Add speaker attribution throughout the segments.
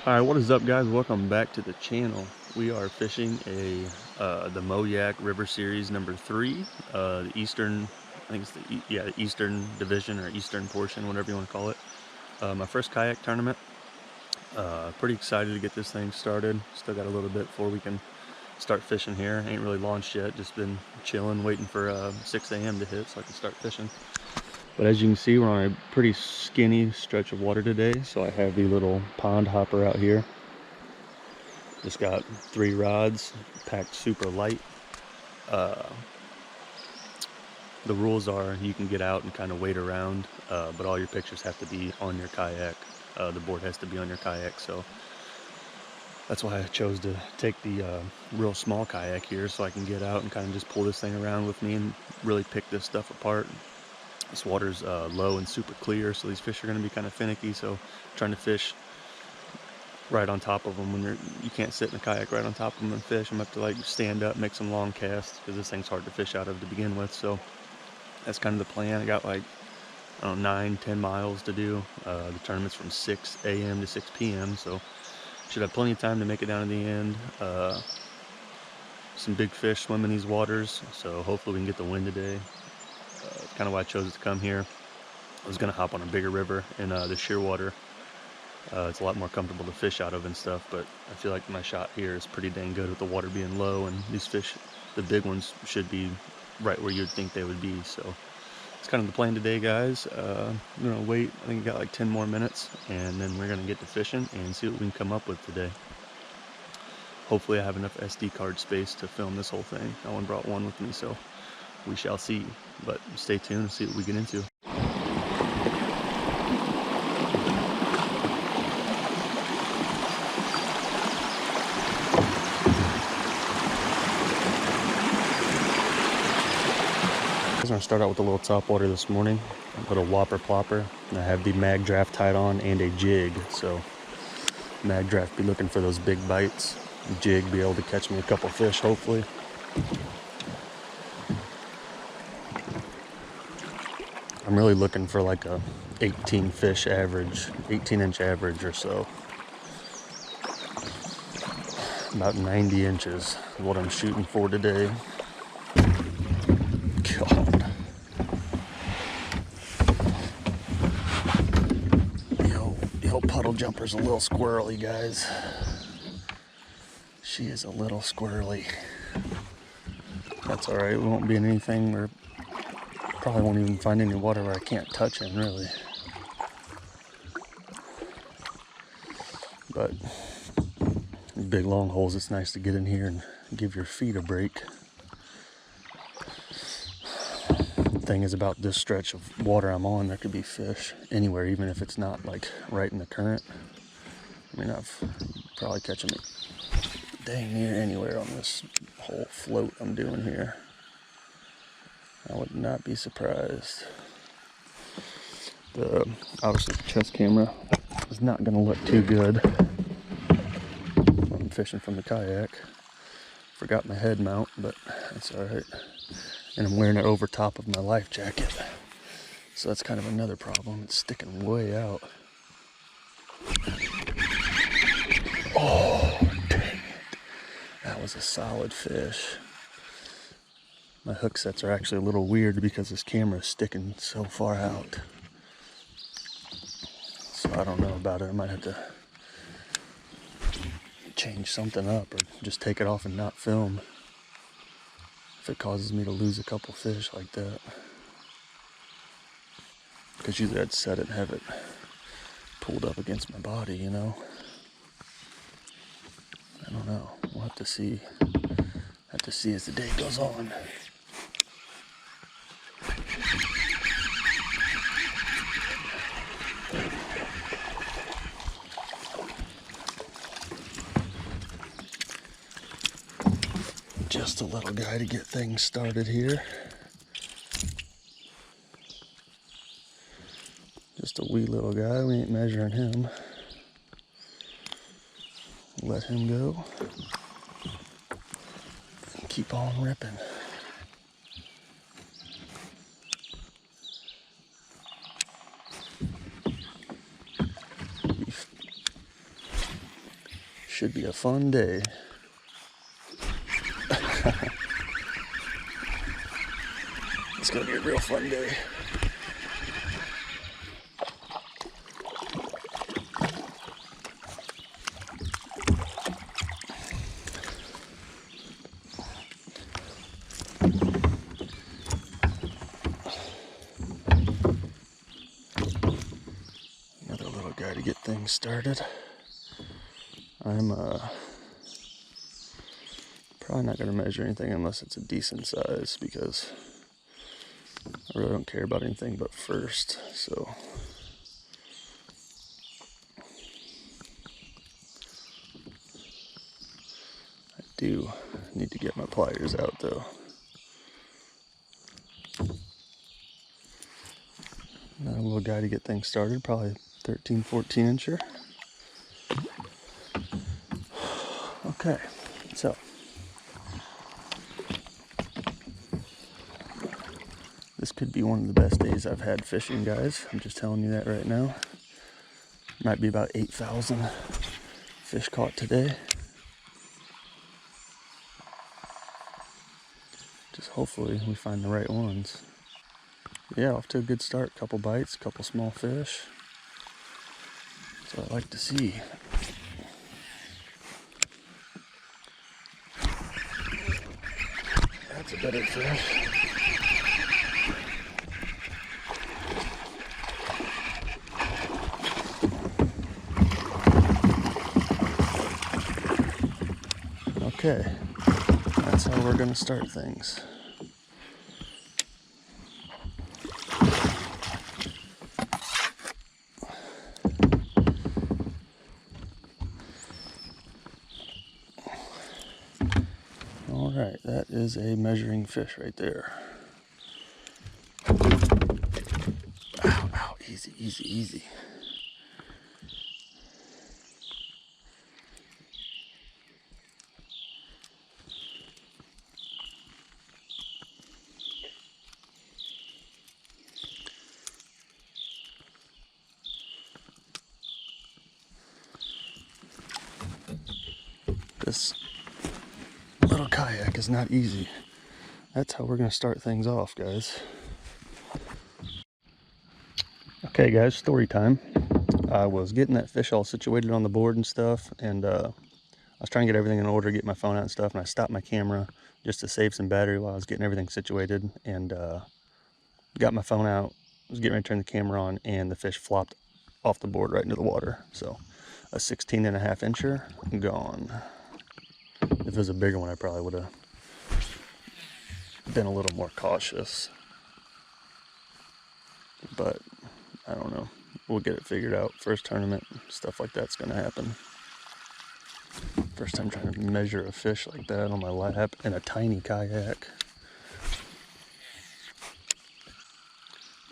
Speaker 1: Alright, what is up, guys? Welcome back to the channel. We are fishing the Moyak River Series number 3, the Eastern, I think it's the Eastern Division or Eastern portion, whatever you want to call it. My first kayak tournament. Pretty excited to get this thing started. Still got a little bit before we can start fishing here. Ain't really launched yet. Just been chilling, waiting for 6 a.m. to hit so I can start fishing. But as you can see, we're on a pretty skinny stretch of water today. So I have the little pond hopper out here. Just got 3 rods, packed super light. The rules are you can get out and kind of wait around, but all your pictures have to be on your kayak. The board has to be on your kayak, so that's why I chose to take the real small kayak here so I can get out and kind of just pull this thing around with me and really pick this stuff apart. This water's low and super clear, so these fish are going to be kind of finicky, so trying to fish right on top of them when you can't sit in a kayak right on top of them and fish. I'm going to have to like stand up, make some long casts, because this thing's hard to fish out of to begin with. So that's kind of the plan. I got like, I don't know, 9-10 miles to do. The tournament's from 6 a.m. to 6 p.m. so should have plenty of time to make it down to the end. Some big fish swim in these waters, so hopefully we can get the wind today. Kind of why I chose to come here. I was going to hop on a bigger river in the Shearwater. It's a lot more comfortable to fish out of and stuff, but I feel like my shot here is pretty dang good with the water being low, and these fish, the big ones, should be right where you'd think they would be. So it's kind of the plan today, guys. I'm gonna wait. I think we got like 10 more minutes, and then we're gonna get to fishing and see what we can come up with today. Hopefully I have enough SD card space to film this whole thing. No one brought one with me, so we shall see. But stay tuned and see what we get into. I'm going to start out with a little top water this morning, a little whopper plopper. I have the mag draft tied on and a jig, so mag draft be looking for those big bites, jig be able to catch me a couple fish hopefully. I'm really looking for like a 18 fish average, 18-inch average or so. About 90 inches is what I'm shooting for today. God. Yo, puddle jumper's a little squirrely, guys. She is a little squirrely. That's alright, we won't be in anything where probably won't even find any water where I can't touch him, really. But big long holes, it's nice to get in here and give your feet a break. The thing is about this stretch of water I'm on, there could be fish anywhere, even if it's not like right in the current. I mean, I've probably catch them dang near anywhere on this whole float I'm doing here. I would not be surprised. Obviously the chest camera is not going to look too good. I'm fishing from the kayak. Forgot my head mount, but that's alright. And I'm wearing it over top of my life jacket. So that's kind of another problem. It's sticking way out. Oh, dang it. That was a solid fish. My hook sets are actually a little weird because this camera is sticking so far out. So I don't know about it. I might have to change something up or just take it off and not film if it causes me to lose a couple fish like that. Because usually I'd set it and have it pulled up against my body, you know. I don't know. We'll have to see. Have to see as the day goes on. Just a little guy to get things started here. Just a wee little guy, we ain't measuring him. Let him go. Keep on ripping. Should be a fun day. It's gonna be a real fun day. Another little guy to get things started. I'm probably not going to measure anything unless it's a decent size, because I really don't care about anything but first. So I do need to get my pliers out though. Another little guy to get things started, probably 13, 14 incher. Okay, so this could be one of the best days I've had fishing, guys. I'm just telling you that right now. Might be about 8,000 fish caught today. Just hopefully we find the right ones. Yeah, off to a good start. Couple bites, couple small fish. That's what I like to see. That's a better fish. Okay, that's how we're going to start things. All right, that is a measuring fish right there. Ow, ow, easy, easy, easy. This little kayak is not easy. That's how we're going to start things off, guys. Okay, guys, story time. I was getting that fish all situated on the board and stuff, and I was trying to get everything in order, get my phone out and stuff, and I stopped my camera just to save some battery while I was getting everything situated, and got my phone out, was getting ready to turn the camera on, and the fish flopped off the board right into the water. So a 16.5 incher gone. If it was a bigger one, I probably would have been a little more cautious, but I don't know. We'll get it figured out. First tournament, stuff like that's going to happen. First time trying to measure a fish like that on my lap in a tiny kayak.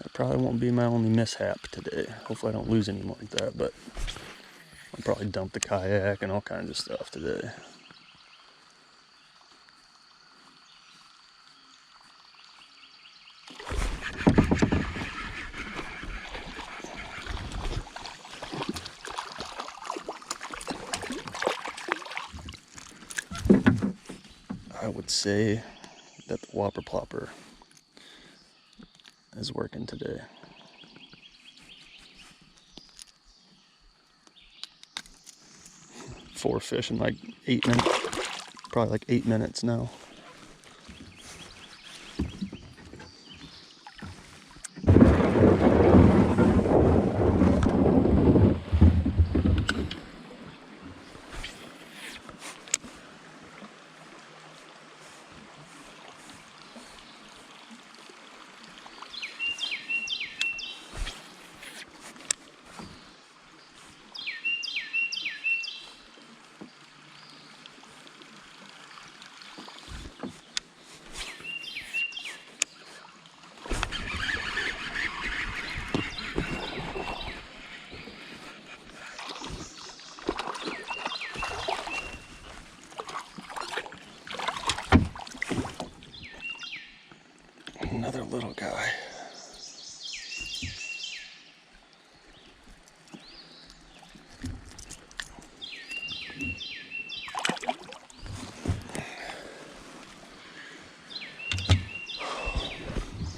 Speaker 1: That probably won't be my only mishap today. Hopefully I don't lose any more like that, but I'll probably dump the kayak and all kinds of stuff today. I would say that the Whopper Plopper is working today. Four fish in like 8 minutes, probably like 8 minutes now.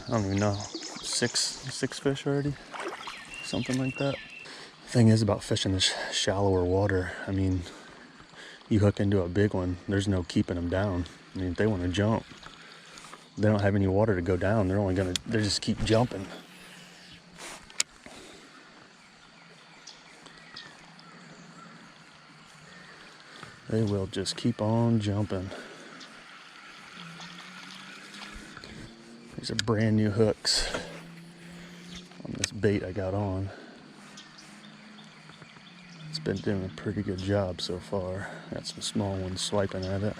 Speaker 1: I don't even know, six fish already, something like that. The thing is about fishing this shallower water, I mean, you hook into a big one, there's no keeping them down. I mean, if they want to jump, they don't have any water to go down, they just keep jumping. They will just keep on jumping. These are brand new hooks on this bait I got on. It's been doing a pretty good job so far. Got some small ones swiping at it.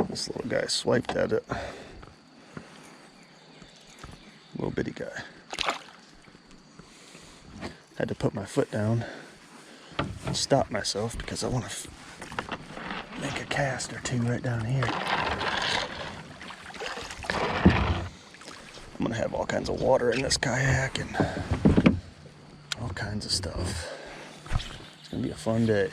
Speaker 1: This little guy swiped at it. Little bitty guy. Had to put my foot down and stop myself because I want to make a cast or two right down here. I'm gonna have all kinds of water in this kayak and all kinds of stuff. It's gonna be a fun day.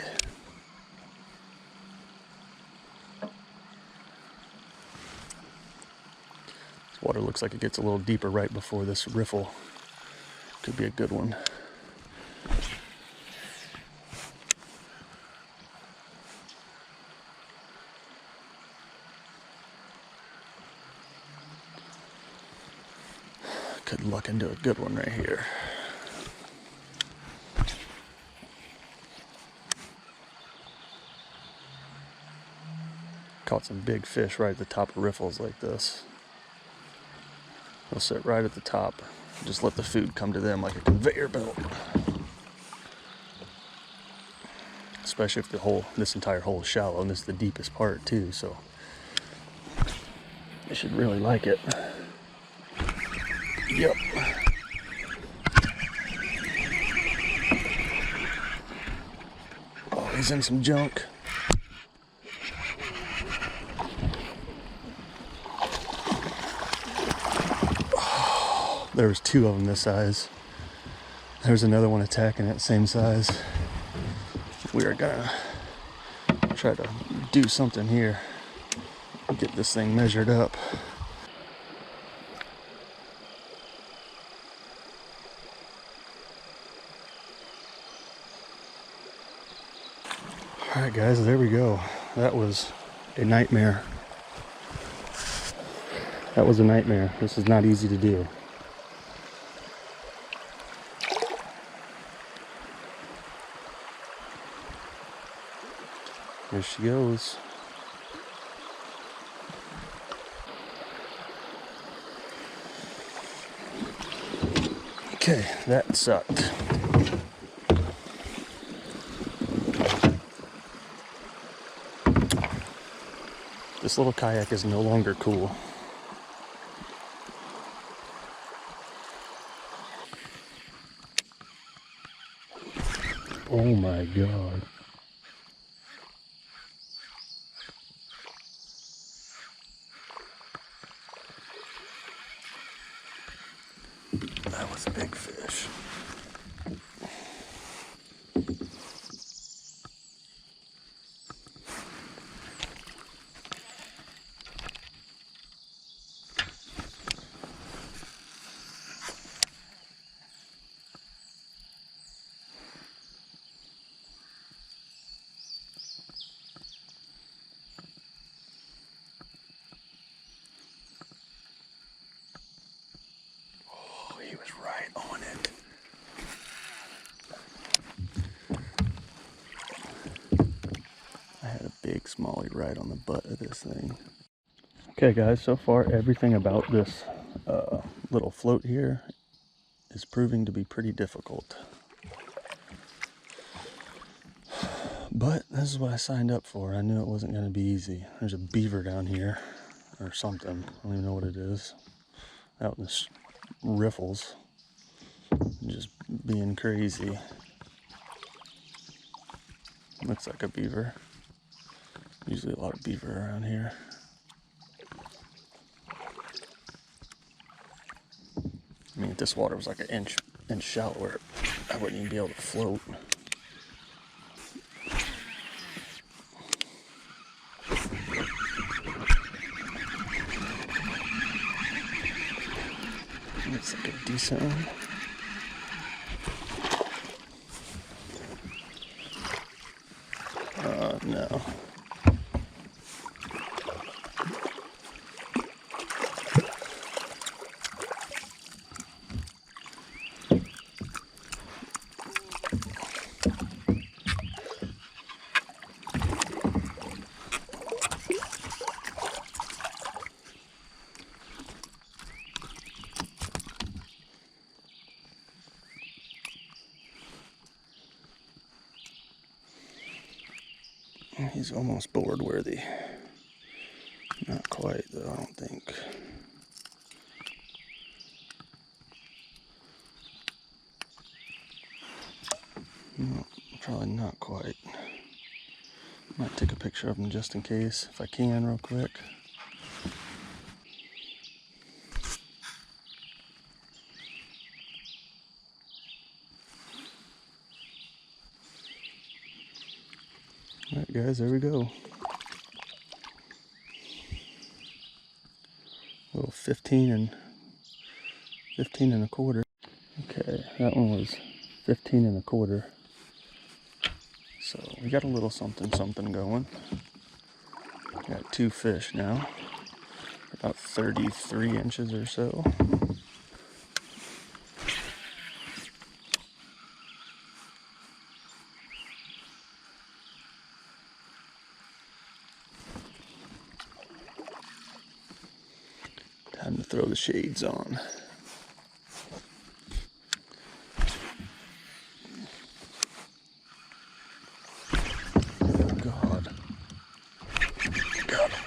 Speaker 1: Water looks like it gets a little deeper right before this riffle. Could be a good one. Could luck into a good one right here. Caught some big fish right at the top of riffles like this. They'll sit right at the top. Just let the food come to them like a conveyor belt. Especially if this entire hole is shallow, and this is the deepest part too, so they should really like it. Yep. Oh, he's in some junk. There was two of them this size. There's another one attacking it, same size. We are gonna try to do something here. Get this thing measured up. All right, guys, there we go. That was a nightmare. That was a nightmare. This is not easy to do. There she goes. Okay, that sucked. This little kayak is no longer cool. Oh my God. That was a big fish. He was right on it. I had a big smallie right on the butt of this thing. Okay guys, so far everything about this little float here is proving to be pretty difficult. But this is what I signed up for. I knew it wasn't going to be easy. There's a beaver down here, or something. I don't even know what it is. Out in the riffles. Just being crazy. Looks like a beaver. Usually a lot of beaver around here. I mean, if this water was like an inch shallower, I wouldn't even be able to float. It's like a decent one. No. He's almost board worthy. Not quite though, I don't think. No, probably not quite. Might take a picture of him just in case, if I can, real quick. Alright guys, there we go. Little 15 and a quarter. Okay, that one was 15 and a quarter. So we got a little something going. Got 2 fish now, about 33 inches or so. Time to throw the shades on. Oh God. Got him.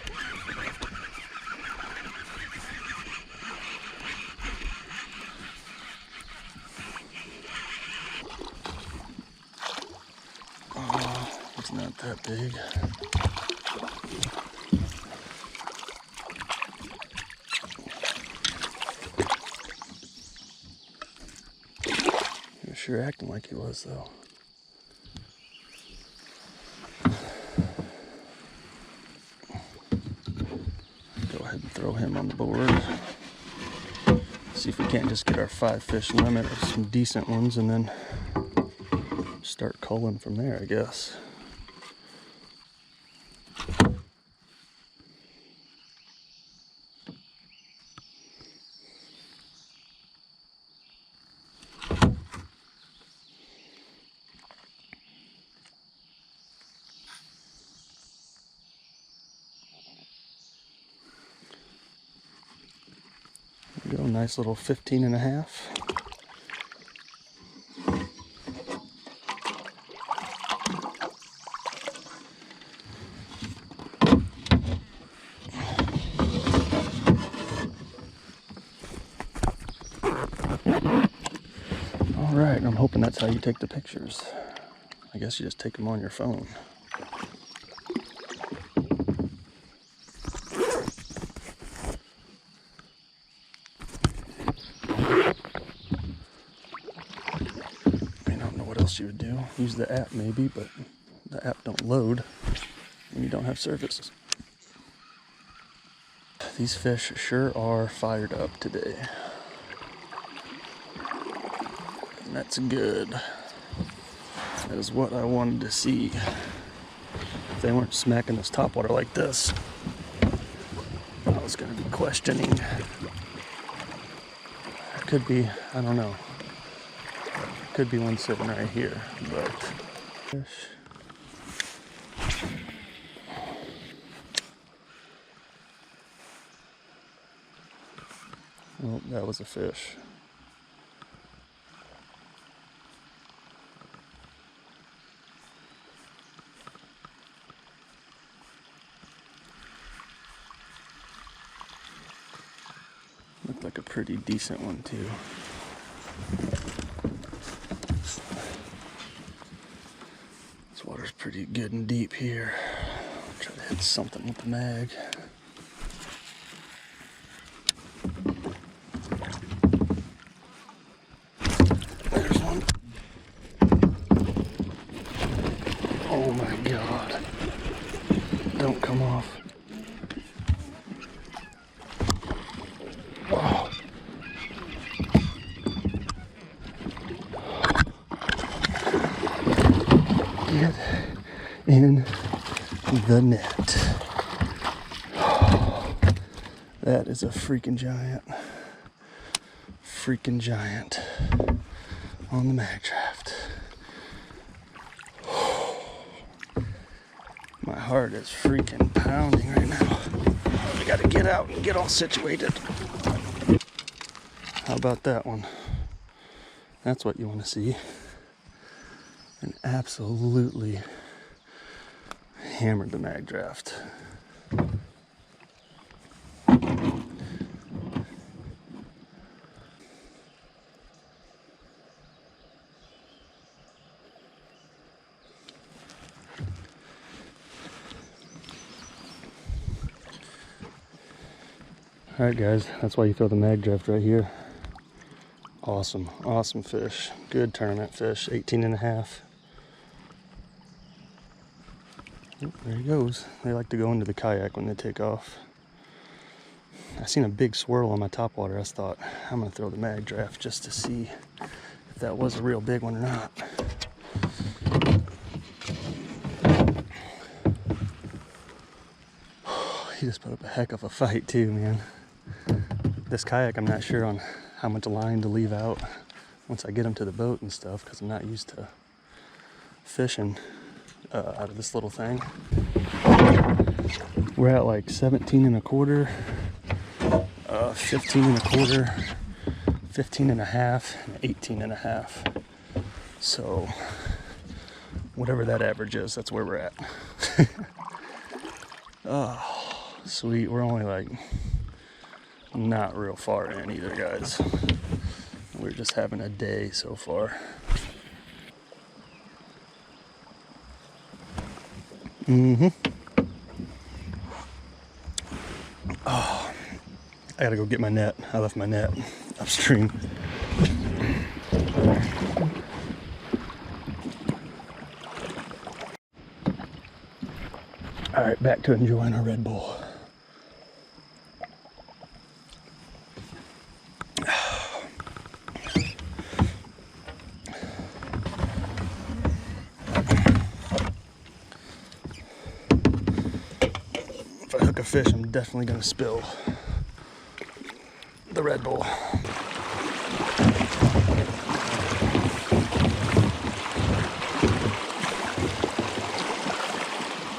Speaker 1: Oh, it's not that big. He was sure acting like he was though. Go ahead and throw him on the board. See if we can't just get our 5 fish limit of some decent ones and then start culling from there, I guess. There we go, nice little 15 and a half. Alright, I'm hoping that's how you take the pictures. I guess you just take them on your phone. I don't know what else you would do. Use the app maybe, but the app don't load when you don't have service. These fish sure are fired up today. And that's good. That is what I wanted to see. If they weren't smacking this topwater like this, I was going to be questioning. There could be, I don't know. Could be one sitting right here, but fish. Oh, that was a fish. Looked like a pretty decent one too. This water's pretty good and deep here. I'll Try to hit something with the mag. There's one. Oh my God. Don't come off. Wow. Get in the net. That is a freaking giant. Freaking giant on the mag draft. My heart is freaking pounding right now. We gotta get out and get all situated. How about that one? That's what you want to see. And absolutely hammered the mag draft. Alright guys, that's why you throw the mag draft right here. Awesome, awesome fish. Good tournament fish, 18 and a half. Oh, there he goes. They like to go into the kayak when they take off. I seen a big swirl on my topwater. I thought, I'm gonna throw the mag draft just to see if that was a real big one or not. He just put up a heck of a fight too, man. This kayak, I'm not sure on how much line to leave out once I get him to the boat and stuff, because I'm not used to fishing out of this little thing. We're at like 17 and a quarter, 15 and a quarter, 15 and a half, and 18 and a half. So whatever that average is, that's where we're at. Oh, sweet. We're only like not real far in either, guys. We're just having a day so far. Oh, I gotta go get my net. I left my net upstream. All right, back to enjoying our Red Bull. If I hook a fish, I'm definitely gonna spill the Red Bull.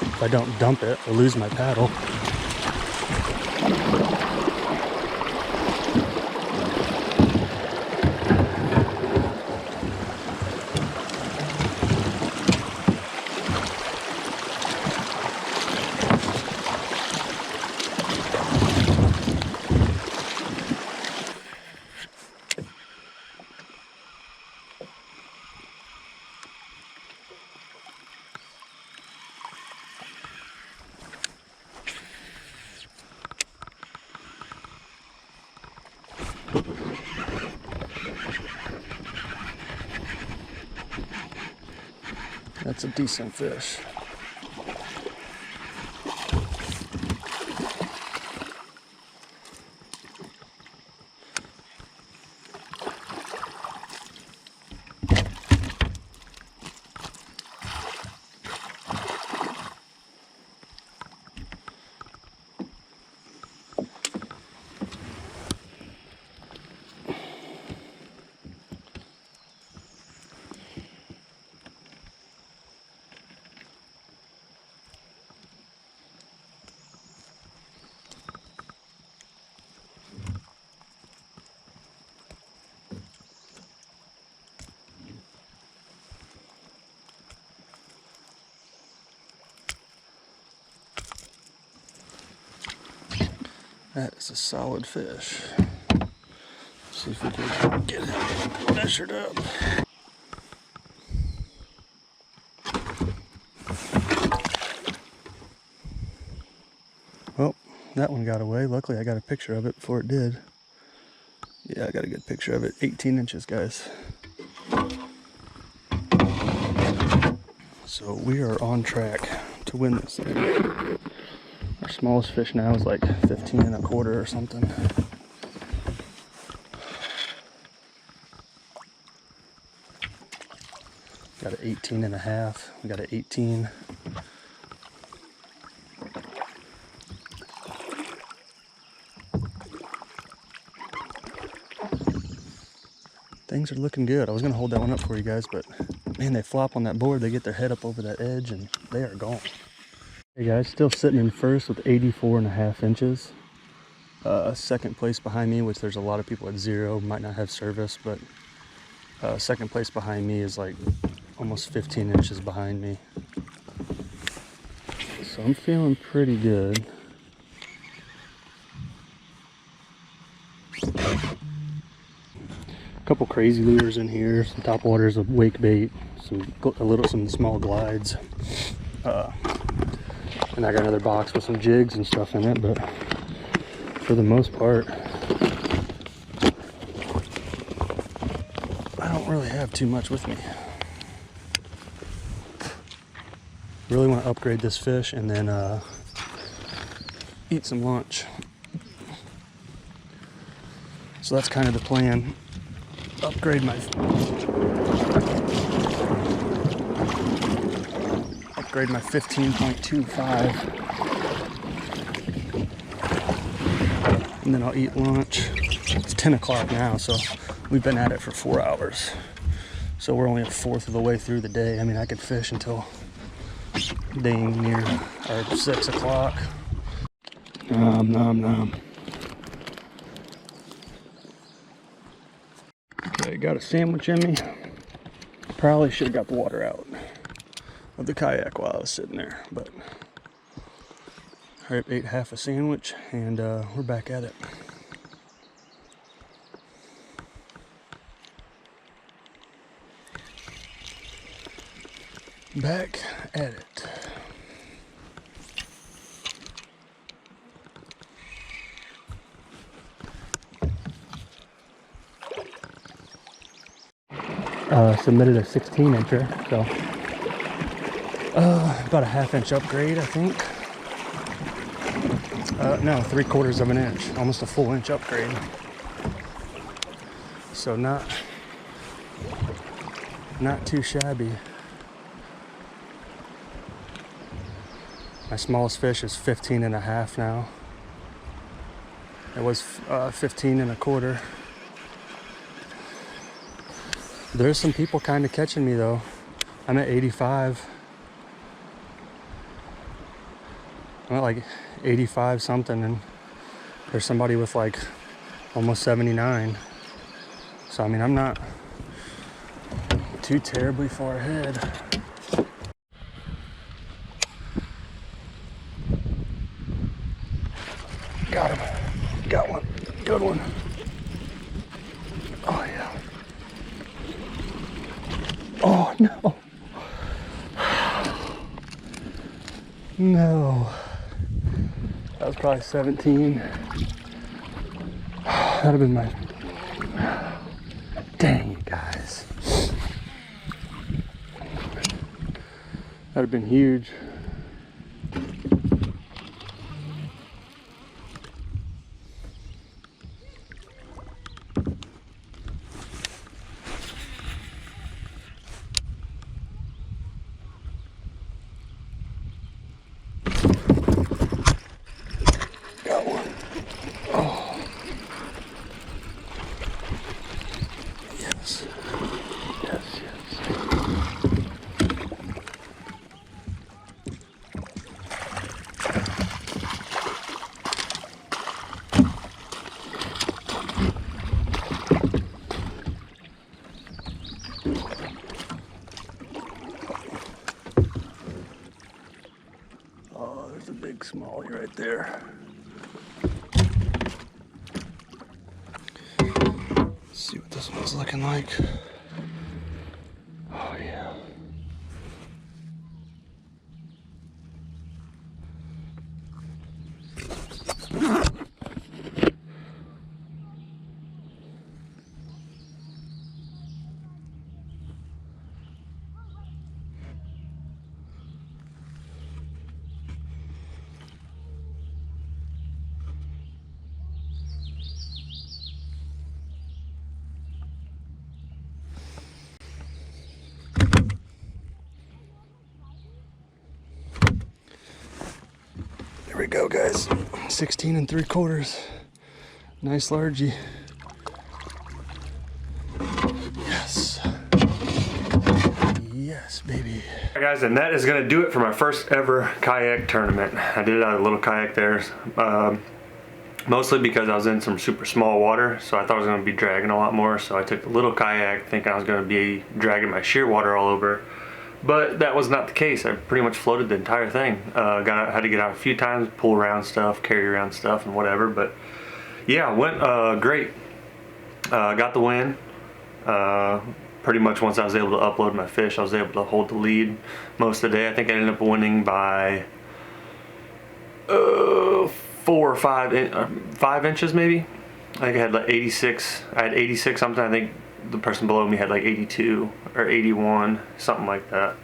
Speaker 1: If I don't dump it, I lose my paddle. That's a decent fish. That is a solid fish. Let's see if we can get him measured up. that one got away. Luckily, I got a picture of it before it did. Yeah, I got a good picture of it. 18 inches, guys. So we are on track to win this thing. Our smallest fish now is like 15 and a quarter or something. Got an 18 and a half. We got an 18. Things are looking good. I was gonna hold that one up for you guys, but man, they flop on that board. They get their head up over that edge and they are gone. Hey guys, still sitting in first with 84 and a half inches. Second place behind me, which there's a lot of people at 0, might not have service, but second place behind me is like almost 15 inches behind me. So I'm feeling pretty good. A couple crazy lures in here, some top waters of wake bait, some small glides. And I got another box with some jigs and stuff in it, but for the most part, I don't really have too much with me. Really want to upgrade this fish and then eat some lunch. So that's kind of the plan. Upgrade my 15.25, and then I'll eat lunch. It's 10 o'clock now, so we've been at it for 4 hours. So we're only a fourth of the way through the day. I mean, I could fish until dang near or 6 o'clock. Nom nom nom. Okay, got a sandwich in me. Probably should have got the water out of the kayak while I was sitting there, but I ate half a sandwich and we're back at it. Back at it. Submitted a 16 incher, so about a ½ inch upgrade, I think. No, 3/4 of an inch, almost a full inch upgrade. So not too shabby. My smallest fish is 15 and a half now. It was 15 and a quarter. There's some people kind of catching me though. I'm at 85. I'm at like 85 something, and there's somebody with like almost 79. So I mean, I'm not too terribly far ahead. Got him. Got one. Good one. Oh yeah. Oh no. No. That was probably 17. That'd have been my... Dang it, guys. That'd have been huge. Got one. Oh. Yes. Yes, yes. Oh, there's a big smallie right there. Let's see what this one's looking like. Oh yeah. we go, guys. 16 3/4. Nice largie. Yes. Yes, baby. All right, guys, and that is gonna do it for my first ever kayak tournament. I did it out of a little kayak there. Mostly because I was in some super small water, so I thought I was gonna be dragging a lot more. So I took the little kayak thinking I was gonna be dragging my sheer water all over. But that was not the case. I pretty much floated the entire thing. Had to get out a few times, pull around stuff, carry around stuff and whatever. But yeah, went great. Got the win. Pretty much once I was able to upload my fish, I was able to hold the lead most of the day. I think I ended up winning by 4 or 5 inches maybe. I think I had like 86. I had 86 something. I think the person below me had like 82 or 81, something like that.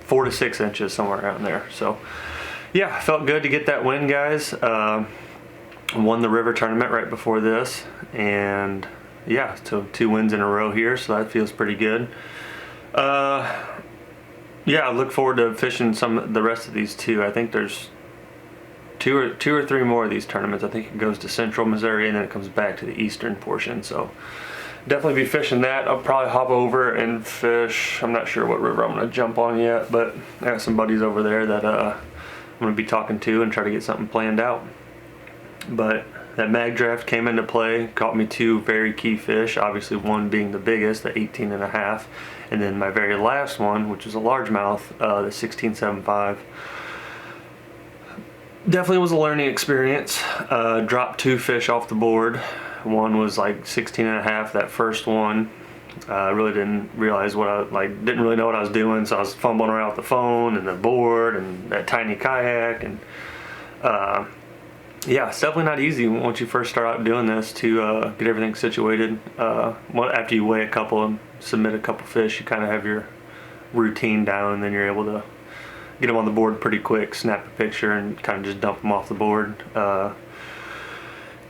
Speaker 1: 4 to 6 inches, somewhere around there. So yeah, felt good to get that win, guys. Won the river tournament right before this, and yeah, so 2 wins in a row here, so that feels pretty good. Yeah, I look forward to fishing the rest of these too. I think there's two or three more of these tournaments. I think it goes to central Missouri and then it comes back to the eastern portion, so definitely be fishing that. I'll probably hop over and fish, I'm not sure what river I'm going to jump on yet, but I got some buddies over there that I'm going to be talking to and try to get something planned out. But that mag draft came into play, caught me 2 very key fish, obviously one being the biggest, the 18.5, and then my very last one, which is a largemouth, the 16.75. Definitely was a learning experience. Dropped 2 fish off the board. One was like 16.5, that first one. I really didn't realize didn't really know what I was doing, so I was fumbling around with the phone and the board and that tiny kayak, and yeah, it's definitely not easy once you first start out doing this to get everything situated. After you weigh a couple and submit a couple fish, you kind of have your routine down, and then you're able to get them on the board pretty quick, snap a picture, and kind of just dump them off the board.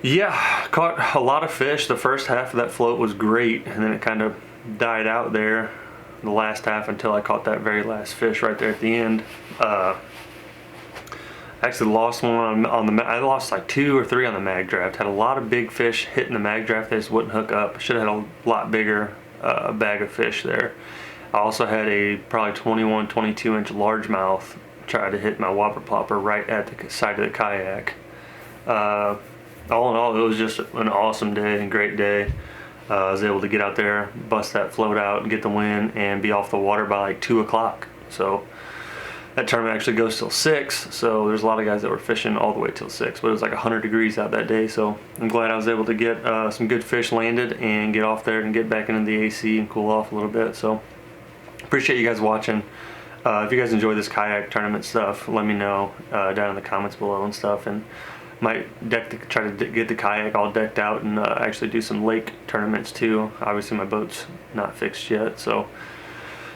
Speaker 1: Yeah, caught a lot of fish. The first half of that float was great, and then it kind of died out there the last half until I caught that very last fish right there at the end. Actually lost one I lost like 2 or 3 on the mag draft. Had a lot of big fish hitting the mag draft. They just wouldn't hook up. Should have had a lot bigger bag of fish there. I also had a probably 21, 22 inch largemouth try to hit my whopper plopper right at the side of the kayak. All in all, it was just an awesome day and great day. I was able to get out there, bust that float out, and get the win, and be off the water by like 2 o'clock. So that tournament actually goes till 6, so there's a lot of guys that were fishing all the way till 6, but it was like 100 degrees out that day, so I'm glad I was able to get some good fish landed and get off there and get back into the AC and cool off a little bit. So appreciate you guys watching. If you guys enjoy this kayak tournament stuff, let me know down in the comments below and stuff, and might try to get the kayak all decked out and actually do some lake tournaments too. Obviously my boat's not fixed yet, so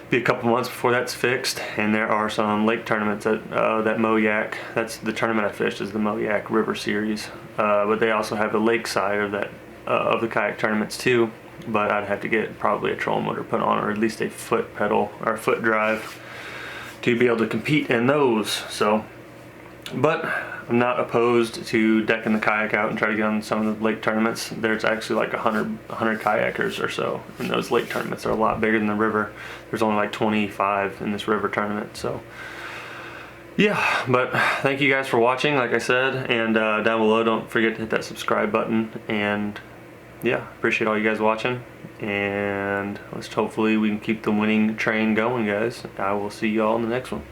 Speaker 1: be a couple months before that's fixed. And there are some lake tournaments at that Moyak. That's the tournament I fished, is the Moyak River Series, but they also have the lake side of that of the kayak tournaments too. But I'd have to get probably a trolling motor put on, or at least a foot pedal or a foot drive, to be able to compete in those. So, but I'm not opposed to decking the kayak out and try to get on some of the lake tournaments. There's actually like 100 kayakers or so in those lake tournaments. They're a lot bigger than the river. There's only like 25 in this river tournament. So yeah, but thank you guys for watching, like I said, and down below don't forget to hit that subscribe button. And yeah, appreciate all you guys watching, and hopefully we can keep the winning train going, guys. I will see you all in the next one.